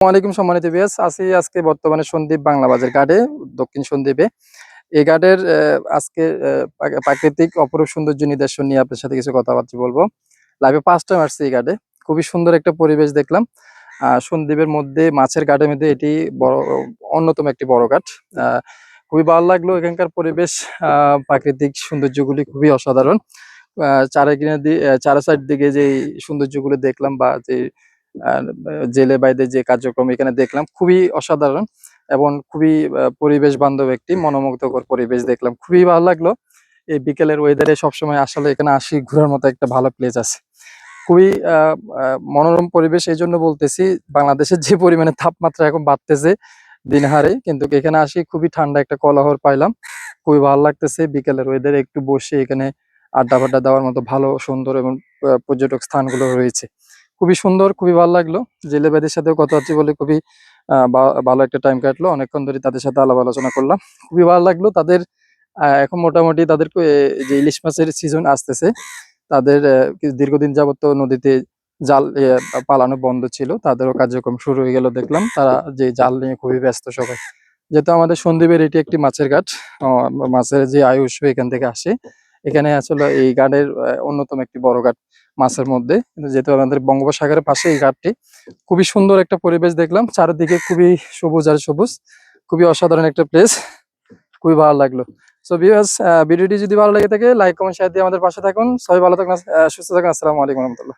ওয়ালাইকুম সম্মানিত ভিউয়ার্স, আছি আজকে বর্তমানে সন্দ্বীপ বাংলা বাজার ঘাটে, দক্ষিণ সন্দ্বীপে। এই ঘাটের আজকে প্রাকৃতিক অপরূপ সৌন্দর্য নিদর্শন নিয়ে আপনার সাথে কিছু কথাবার্তা বলবো। লাইভে ফার্স্ট টাইম আসছি এই ঘাটে। খুবই সুন্দর একটা পরিবেশ দেখলাম। সন্দ্বীপের মধ্যে মাছের ঘাটের মধ্যে এটি বড় অন্যতম একটি বড় ঘাট। খুবই ভালো লাগলো এখানকার পরিবেশ। প্রাকৃতিক সৌন্দর্যগুলি খুবই অসাধারণ। চারি সাইড দিকে যে সৌন্দর্যগুলো দেখলাম বা যে আর জেলে বাইদের যে কার্যক্রম এখানে দেখলাম খুবই অসাধারণ এবং খুবই পরিবেশ বান্ধব একটি মনোমুগ্ধকর পরিবেশ দেখলাম। খুবই ভালো লাগলো। এই বিকেলের ওয়েদারে সবসময় আসলে এখানে আসি, ঘোরার মতো একটা ভালো প্লেস আছে। খুবই মনোরম পরিবেশ। এই জন্য বলতেছি, বাংলাদেশের যে পরিমাণে তাপমাত্রা এখন বাড়তেছে দিন হারে, কিন্তু এখানে আসি খুবই ঠান্ডা একটা কোলাহল পাইলাম। খুবই ভালো লাগতেছে বিকেলের ওয়েদারে একটু বসে এখানে আড্ডা ফাড্ডা দেওয়ার মতো ভালো সুন্দর এবং পর্যটক স্থানগুলো রয়েছে। খুবই সুন্দর, খুবই ভালো লাগলো। জেলে ভাইদের সাথেও কথাবার্তা বলে খুবই ভালো একটা টাইম কাটলো। অনেকক্ষণ ধরে তাদের সাথে আলাপ আলোচনা করলাম। খুবই ভালো লাগলো। তাদের এখন মোটামুটি তাদের যে ইলিশ মাছের সিজন আসতেছে, তাদের দীর্ঘদিন যাবত তো নদীতে জাল পালানো বন্ধ ছিল, তাদেরও কার্যক্রম শুরু হয়ে গেল দেখলাম। তারা যে জাল নিয়ে খুবই ব্যস্ত সবাই। যেহেতু আমাদের সন্দ্বীপের এটি একটি মাছের ঘাট, মাছের যে আয় উৎস এখান থেকে আসে। এখানে আসলে এই ঘাটের অন্যতম একটি বড় ঘাট মাছের মধ্যে। কিন্তু যেহেতু আমাদের বঙ্গোপসাগরের পাশে এই ঘাটটি, খুবই সুন্দর একটা পরিবেশ দেখলাম। চারিদিকে খুবই সবুজ আর সবুজ, খুবই অসাধারণ একটা প্লেস। খুবই ভালো লাগলো। সো ভিউয়ার্স, ভিডিওটি যদি ভালো লেগে থাকে লাইক কমেন্ট শেয়ার দিয়ে আমাদের পাশে থাকুন। সবাই ভালো থাকুন, সুস্থ থাকুন। আসসালামু আলাইকুম রহমতুল্লাহ।